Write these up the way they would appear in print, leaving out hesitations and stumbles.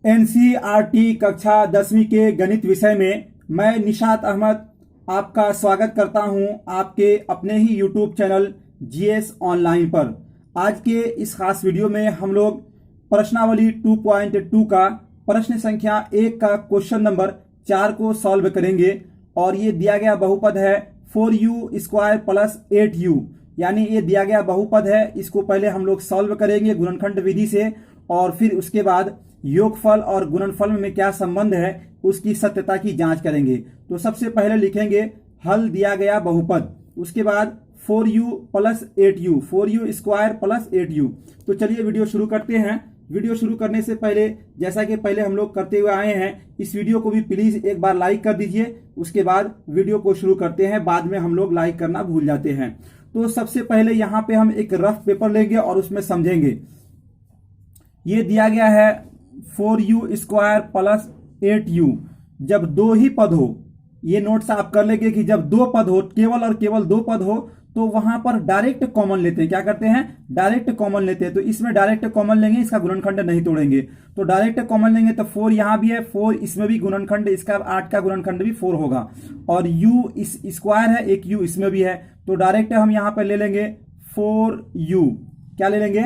NCERT कक्षा 10वीं के गणित विषय में मैं निशात अहमद आपका स्वागत करता हूं आपके अपने ही यूट्यूब चैनल जीएस ऑनलाइन पर। आज के इस खास वीडियो में हम लोग प्रश्नावली 2.2 का प्रश्न संख्या 1 का क्वेश्चन नंबर 4 को सॉल्व करेंगे। और ये दिया गया बहुपद है 4u² प्लस 8u, यानी ये दिया गया बहुपद है। इसको पहले हम लोग सॉल्व करेंगे गुणनखंड विधि से, और फिर उसके बाद योगफल और गुणनफल में क्या संबंध है उसकी सत्यता की जांच करेंगे। तो सबसे पहले लिखेंगे हल दिया गया बहुपद, उसके बाद 4u plus 8u, 4u² plus 8u। तो चलिए वीडियो शुरू करते हैं। वीडियो शुरू करने से पहले, जैसा कि पहले हम लोग करते हुए आए हैं, इस वीडियो को भी प्लीज एक बार लाइक कर दीजिए। उसके बाद वीडियो को शुरू करते हैं, बाद में हम लोग लाइक करना भूल जाते हैं। तो सबसे पहले यहाँ पे हम एक रफ पेपर लेंगे और उसमें समझेंगे। ये दिया गया है 4u² प्लस 8u। जब दो ही पद हो, ये नोट्स आप कर लेंगे कि जब दो पद हो, केवल और केवल दो पद हो, तो वहां पर डायरेक्ट कॉमन लेते हैं। क्या करते हैं? डायरेक्ट कॉमन लेते हैं। तो इसमें डायरेक्ट कॉमन लेंगे, इसका गुणनखंड नहीं तोड़ेंगे। तो डायरेक्ट कॉमन लेंगे तो 4 यहां भी है, 4 इसमें भी गुणनखंड, इसका 8 का गुणनखंड भी 4 होगा। और u इस स्क्वायर है, एक u इसमें भी है, तो डायरेक्ट हम यहां पर ले लेंगे 4u। क्या ले लेंगे?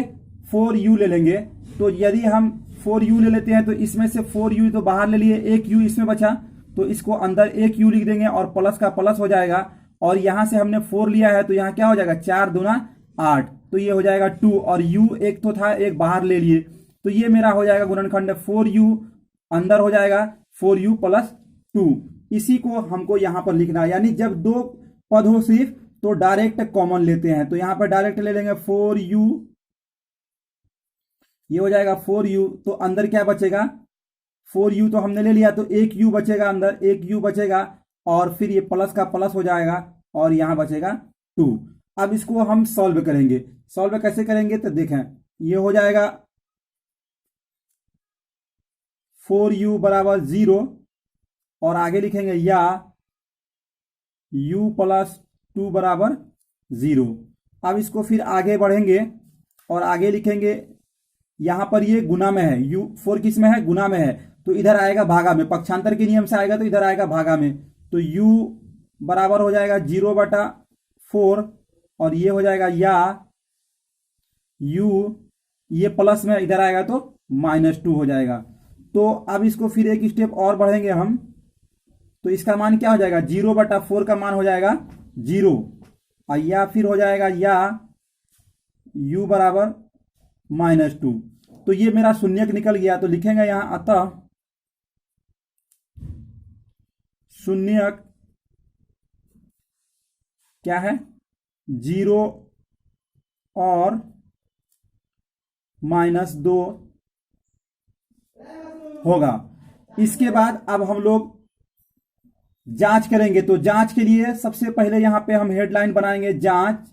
4u ले लेंगे। तो यदि हम 4u ले लेते हैं तो इसमें से 4u तो बाहर ले लिए, एक u इसमें बचा, तो इसको अंदर एक u लिख देंगे और प्लस का प्लस हो जाएगा। और यहां से हमने 4 लिया है तो यहां क्या हो जाएगा? 4 दूना 8, तो ये हो जाएगा 2। और u एक तो था, एक बाहर ले लिए, तो ये मेरा हो जाएगा गुणनखंड 4u, अंदर हो जाएगा 4u प्लस 2। इसी को हमको यहां पर लिखना है, यानी जब दो पद हो सिर्फ तो डायरेक्ट कॉमन लेते हैं। तो यहां पर डायरेक्ट ले लेंगे 4u, ये हो जाएगा 4u। तो अंदर क्या बचेगा? 4u तो हमने ले लिया, तो एक u बचेगा, अंदर एक u बचेगा, और फिर ये प्लस का प्लस हो जाएगा और यहां बचेगा 2। अब इसको हम सॉल्व करेंगे। सॉल्व कैसे करेंगे? तो देखें, ये हो जाएगा 4u बराबर 0, और आगे लिखेंगे या u प्लस 2 बराबर 0। अब इसको फिर आगे बढ़ेंगे और आगे लिखेंगे, यहां पर ये गुना में है, u4 किस में है? गुना में है, तो इधर आएगा भागा में, पक्षांतर के नियम से आएगा तो इधर आएगा भागा में। तो u बराबर हो जाएगा 0/4, और ये हो जाएगा या u, ये प्लस में इधर आएगा तो -2 हो जाएगा। तो अब इसको फिर एक स्टेप और बढ़ेंगे हम, तो इसका मान क्या हो जाएगा? 0/4 का मान हो जाएगा 0, और या फिर हो जाएगा या u बराबर -2। तो ये मेरा शून्यक निकल गया। तो लिखेंगे यहां अतः शून्यक क्या है? 0 और -2 होगा। इसके बाद अब हम लोग जांच करेंगे। तो जांच के लिए सबसे पहले यहां पे हम हेडलाइन बनाएंगे, जांच।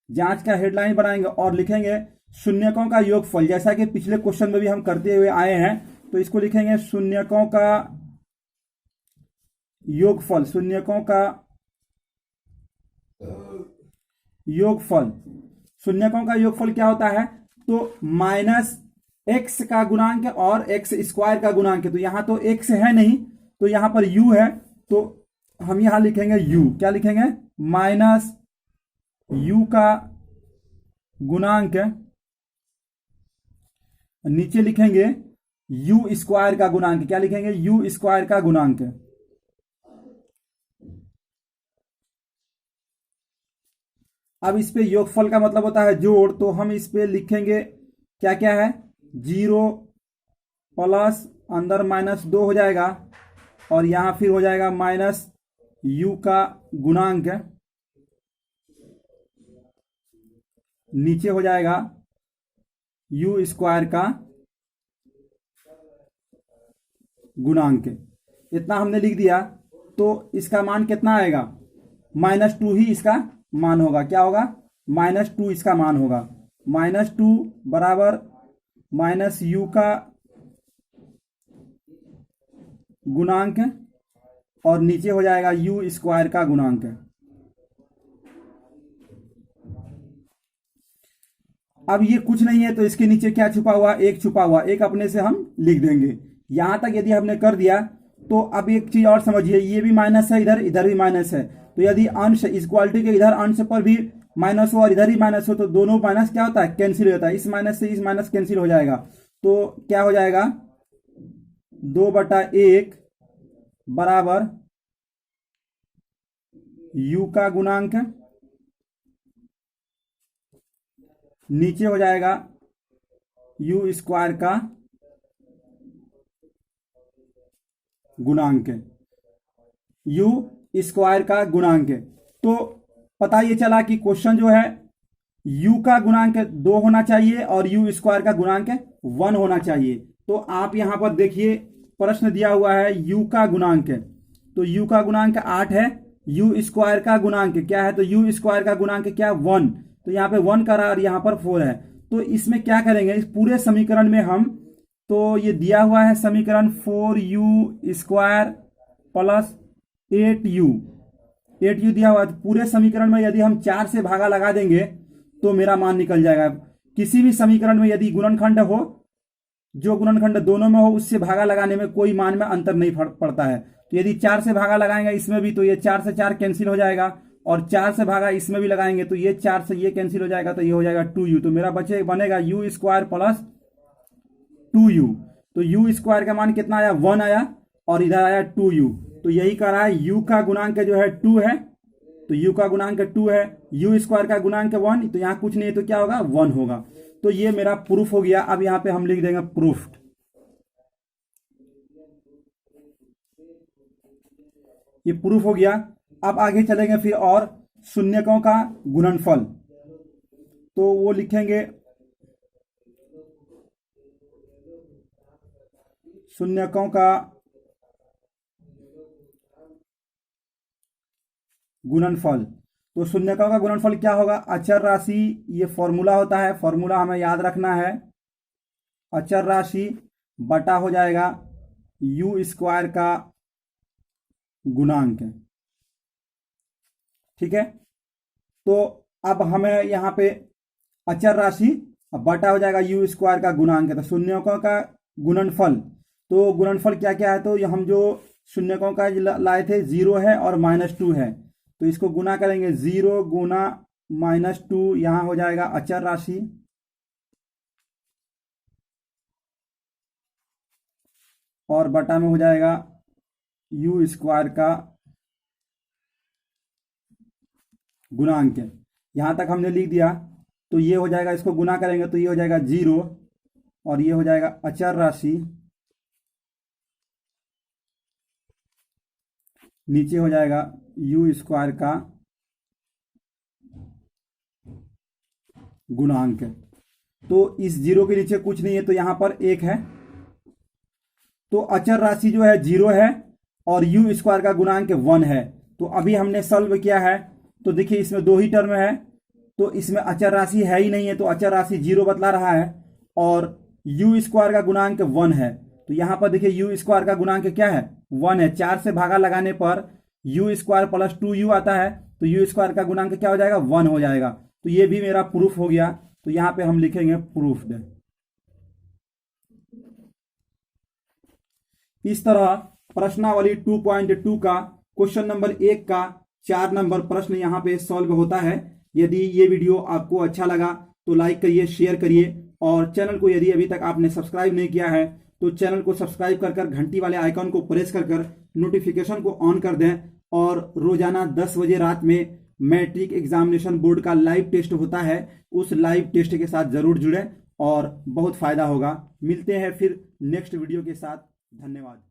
जांच का हेडलाइन बनाएंगे और लिखेंगे शून्यकों का योगफल, जैसा कि पिछले क्वेश्चन में भी हम करते हुए आए हैं। तो इसको लिखेंगे शून्यकों का योगफल, शून्यकों का योगफल। शून्यकों का योगफल क्या होता है? तो -x का गुणांक और x² का गुणांक। तो यहां तो x है नहीं, तो यहां पर u है, तो हम यहां लिखेंगे u। क्या लिखेंगे? -u का गुणांक, नीचे लिखेंगे u² का गुणांक। क्या लिखेंगे? u² का गुणांक। अब इस पे योगफल का मतलब होता है जोड़, तो हम इस पे लिखेंगे क्या क्या है? 0 प्लस अंदर -2 हो जाएगा, और यहां फिर हो जाएगा -u का गुणांक, नीचे हो जाएगा u² का गुणांक। इतना हमने लिख दिया। तो इसका मान कितना आएगा? -2 ही इसका मान होगा। क्या होगा? -2 इसका मान होगा। -2 बराबर -u का गुणांक, और नीचे हो जाएगा u² का गुणांक। अब ये कुछ नहीं है तो इसके नीचे क्या छुपा हुआ, एक छुपा हुआ, एक अपने से हम लिख देंगे। यहां तक यदि हमने कर दिया तो अब एक चीज और समझिए, ये भी माइनस है, इधर इधर भी माइनस है, तो यदि अंश इक्वालिटी के इधर अंश पर भी माइनस हो और इधर ही माइनस हो तो दोनों माइनस क्या होता है, कैंसिल हो जाता है। इस माइनस से इस माइनस कैंसिल हो जाएगा, तो क्या हो जाएगा 2/1 बराबर u का गुणांक, नीचे हो जाएगा u स्क्वायर का गुणांक, u स्क्वायर का गुणांक। तो पता ये चला कि क्वेश्चन जो है u का गुणांक 2 होना चाहिए और u स्क्वायर का गुणांक 1 होना चाहिए। तो आप यहां पर देखिए प्रश्न दिया हुआ है u का गुणांक, तो u का गुणांक 8 है, u स्क्वायर का गुणांक क्या है, तो u स्क्वायर का गुणांक क्या 1, तो यहाँ पे 1 करा और यहाँ पर 4 है। तो इसमें क्या करेंगे, इस पूरे समीकरण में हम, तो ये दिया हुआ है समीकरण 4u स्क्वायर प्लस 8u दिया हुआ है। तो पूरे समीकरण में यदि हम 4 से भागा लगा देंगे तो मेरा मान निकल जाएगा। किसी भी समीकरण में यदि गुणनखंड हो, जो गुणनखंड दोनों में हो, उससे भागा लगाने में कोई मान में अंतर नहीं पड़ता है। तो यदि 4 से भागा लगाएंगे इसमें भी तो ये 4 से 4 कैंसिल हो जाएगा, और 4 से भागा इसमें भी लगाएंगे तो ये 4 से ये कैंसिल हो जाएगा, तो ये हो जाएगा 2u। तो मेरा बनेगा u स्क्वायर प्लस 2u। तो u स्क्वायर का मान कितना आया, 1 आया, और इधर आया 2u। तो यही कह रहा है u का गुणांक जो है 2 है, तो u का गुणांक 2 है, u स्क्वायर का गुणांक 1, तो यहाँ कुछ नहीं है तो क्या होगा 1 होगा। तो ये मेरा प्रूफ हो गया। अब यहाँ पे हम लिख देंगे प्रूफ। ये प्रूफ हो गया। अब आगे चलेंगे फिर और शून्यकों का गुणनफल, तो वो लिखेंगे शून्यकों का गुणनफल। तो शून्यकों का गुणनफल क्या होगा, अचर राशि, ये फॉर्मूला होता है, फॉर्मूला हमें याद रखना है, अचर राशि बटा हो जाएगा u स्क्वायर का गुणांक। ठीक है, तो अब हमें यहाँ पे अचर राशि बटा हो जाएगा u स्क्वायर का गुणांक। तो शून्यकों का गुणनफल, तो गुणनफल क्या क्या है, तो हम जो शून्यकों का लाए थे 0 है और -2 है, तो इसको गुना करेंगे 0 गुना -2, यहां हो जाएगा अचर राशि, और बटा में हो जाएगा u स्क्वायर का गुणांक। यहां तक हमने लिख दिया, तो ये हो जाएगा, इसको गुना करेंगे तो ये हो जाएगा 0 और ये हो जाएगा अचर राशि, नीचे हो जाएगा u स्क्वायर का गुणांक। तो इस 0 के नीचे कुछ नहीं है तो यहां पर 1 है, तो अचर राशि जो है 0 है और u स्क्वायर का गुणांक 1 है। तो अभी हमने सॉल्व किया है, तो देखिए इसमें 2 ही टर्म है, तो इसमें अचर राशि है ही नहीं है, तो अचर राशि 0 बतला रहा है और u स्क्वायर का गुणांक 1 है। तो यहां पर देखिए u स्क्वायर का गुणांक क्या है, 1 है। 4 से भागा लगाने पर u स्क्वायर प्लस 2u आता है, तो u स्क्वायर का गुणांक क्या हो जाएगा, 1 हो जाएगा। तो ये भी मेरा प्रूफ हो गया। तो यहां पे हम लिखेंगे प्रूफ्ड। इस तरह प्रश्नावली 2.2 का क्वेश्चन नंबर 1 का 4 नंबर प्रश्न यहाँ पे सॉल्व होता है। यदि ये वीडियो आपको अच्छा लगा तो लाइक करिए, शेयर करिए, और चैनल को यदि अभी तक आपने सब्सक्राइब नहीं किया है तो चैनल को सब्सक्राइब कर घंटी वाले आइकन को प्रेस कर नोटिफिकेशन को ऑन कर दें। और रोजाना 10 बजे रात में मैट्रिक एग्जामिनेशन बोर्ड का लाइव टेस्ट होता है, उस लाइव टेस्ट के साथ जरूर जुड़ें और बहुत फायदा होगा। मिलते हैं फिर नेक्स्ट वीडियो के साथ। धन्यवाद।